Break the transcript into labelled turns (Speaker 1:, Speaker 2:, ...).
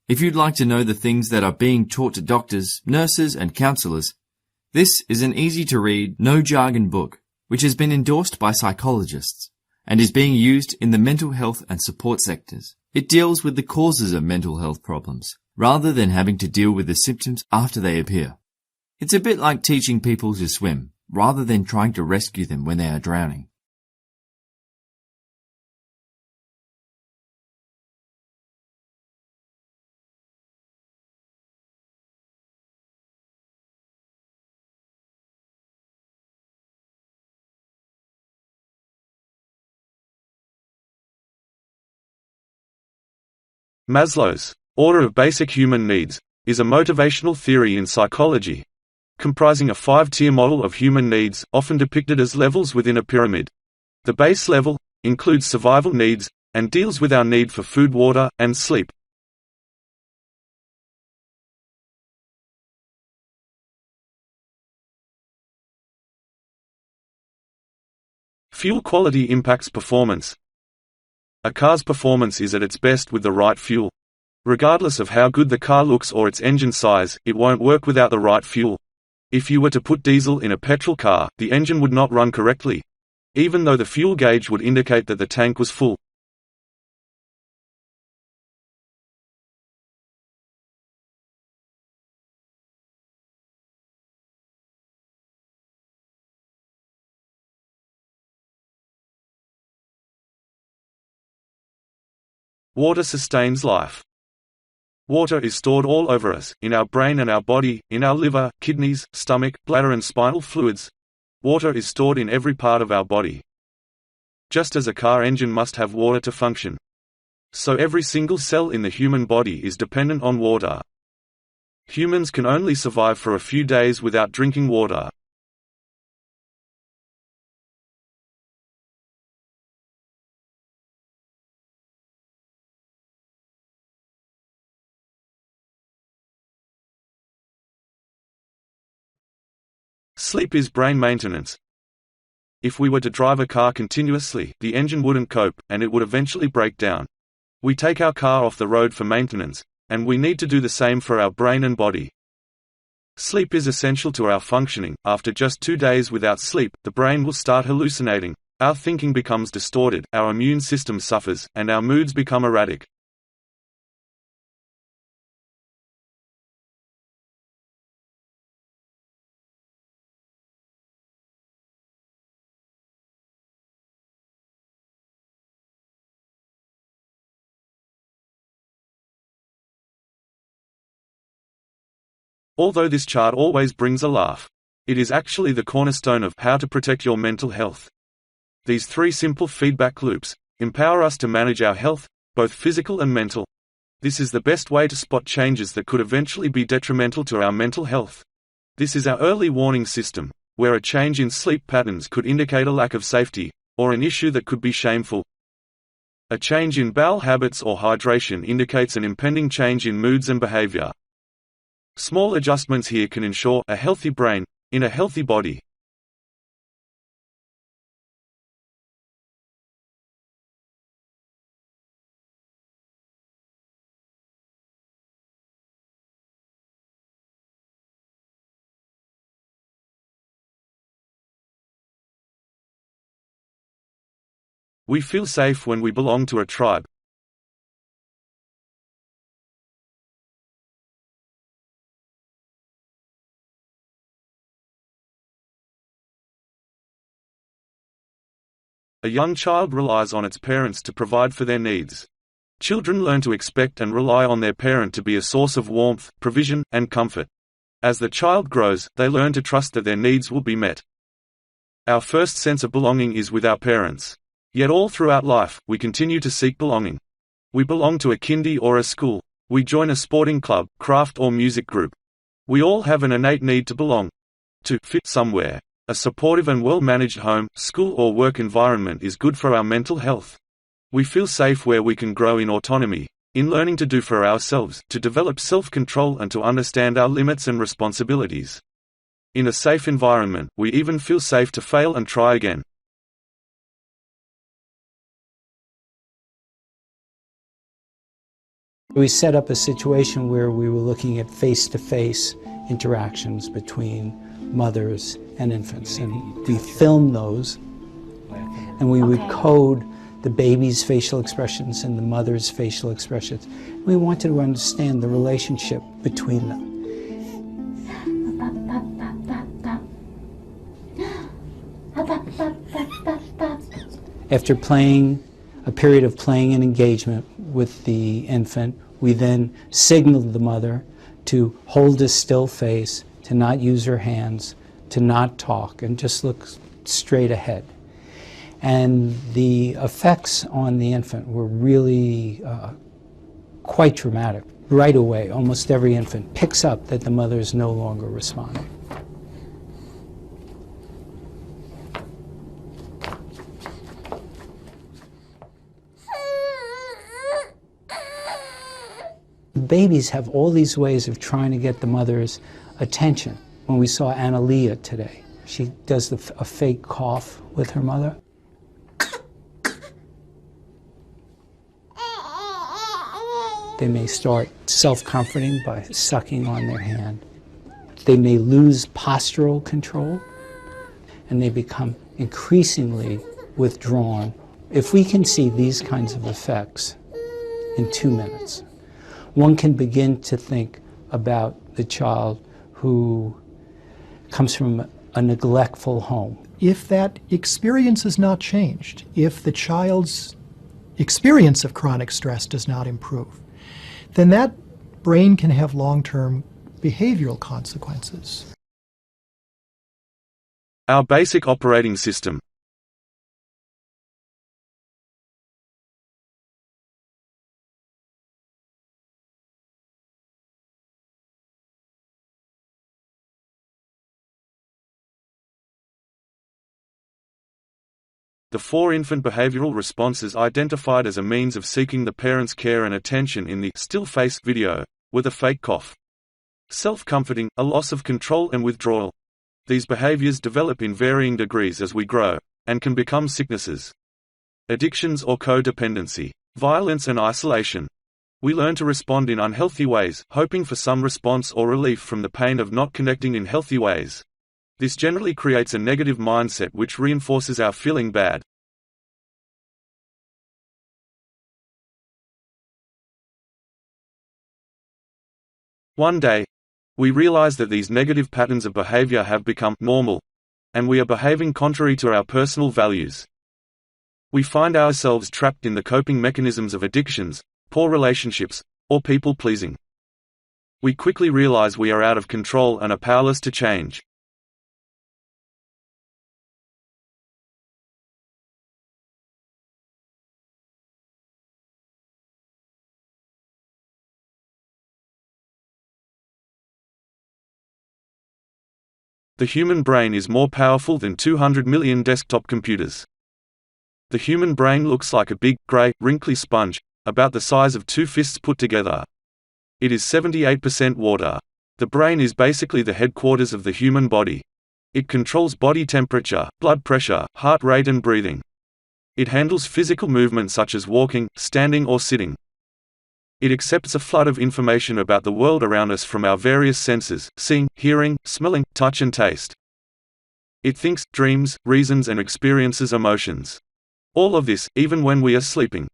Speaker 1: If you'd like to know the things that are being taught to doctors, nurses, and counselors, this is an easy-to-read, no-jargon book, which has been endorsed by psychologists and is being used in the mental health and support sectors. It deals with the causes of mental health problems, rather than having to deal with the symptoms after they appear. It's a bit like teaching people to swim, rather than trying to rescue them when they are drowning.
Speaker 2: Maslow's order of basic human needs is a motivational theory in psychology, comprising a 5-tier model of human needs, often depicted as levels within a pyramid. The base level includes survival needs and deals with our need for food, water, and sleep. Fuel quality impacts performance. A car's performance is at its best with the right fuel. Regardless of how good the car looks or its engine size, it won't work without the right fuel. If you were to put diesel in a petrol car, the engine would not run correctly, even though the fuel gauge would indicate that the tank was full. Water sustains life. Water is stored all over us, in our brain and our body, in our liver, kidneys, stomach, bladder and spinal fluids. Water is stored in every part of our body. Just as a car engine must have water to function, so every single cell in the human body is dependent on water. Humans can only survive for a few days without drinking water. Sleep is brain maintenance. If we were to drive a car continuously, the engine wouldn't cope, and it would eventually break down. We take our car off the road for maintenance, and we need to do the same for our brain and body. Sleep is essential to our functioning. After just 2 days without sleep, the brain will start hallucinating, our thinking becomes distorted, our immune system suffers, and our moods become erratic. Although this chart always brings a laugh, it is actually the cornerstone of how to protect your mental health. These 3 simple feedback loops empower us to manage our health, both physical and mental. This is the best way to spot changes that could eventually be detrimental to our mental health. This is our early warning system, where a change in sleep patterns could indicate a lack of safety, or an issue that could be shameful. A change in bowel habits or hydration indicates an impending change in moods and behavior. Small adjustments here can ensure a healthy brain in a healthy body. We feel safe when we belong to a tribe. A young child relies on its parents to provide for their needs. Children learn to expect and rely on their parent to be a source of warmth, provision, and comfort. As the child grows, they learn to trust that their needs will be met. Our first sense of belonging is with our parents. Yet all throughout life, we continue to seek belonging. We belong to a kindy or a school. We join a sporting club, craft or music group. We all have an innate need to belong, to fit somewhere. A supportive and well-managed home, school or work environment is good for our mental health. We feel safe where we can grow in autonomy, in learning to do for ourselves, to develop self-control and to understand our limits and responsibilities. In a safe environment, we even feel safe to fail and try again.
Speaker 3: We set up a situation where we were looking at face-to-face interactions between mothers and infants, and we filmed those, and we would code the baby's facial expressions and the mother's facial expressions. We wanted to understand the relationship between them. After playing a period of playing and engagement with the infant, we then signaled the mother to hold a still face, to not use her hands, to not talk, and just look straight ahead. And the effects on the infant were really quite dramatic. Right away, almost every infant picks up that the mother is no longer responding. Babies have all these ways of trying to get the mother's attention. When we saw Analia today, she does a fake cough with her mother. They may start self-comforting by sucking on their hand. They may lose postural control, and they become increasingly withdrawn. If we can see these kinds of effects in 2 minutes, one can begin to think about the child who comes from a neglectful home.
Speaker 4: If that experience is not changed, if the child's experience of chronic stress does not improve, then that brain can have long-term behavioral consequences.
Speaker 2: Our basic operating system. The 4 infant behavioral responses identified as a means of seeking the parent's care and attention in the still face video were the fake cough, self-comforting, a loss of control and withdrawal. These behaviors develop in varying degrees as we grow, and can become sicknesses, addictions or codependency, violence and isolation. We learn to respond in unhealthy ways, hoping for some response or relief from the pain of not connecting in healthy ways. This generally creates a negative mindset which reinforces our feeling bad. One day, we realize that these negative patterns of behavior have become normal, and we are behaving contrary to our personal values. We find ourselves trapped in the coping mechanisms of addictions, poor relationships, or people-pleasing. We quickly realize we are out of control and are powerless to change. The human brain is more powerful than 200 million desktop computers. The human brain looks like a big, grey, wrinkly sponge, about the size of 2 fists put together. It is 78% water. The brain is basically the headquarters of the human body. It controls body temperature, blood pressure, heart rate and breathing. It handles physical movement such as walking, standing or sitting. It accepts a flood of information about the world around us from our various senses, seeing, hearing, smelling, touch and taste. It thinks, dreams, reasons and experiences emotions. All of this, even when we are sleeping.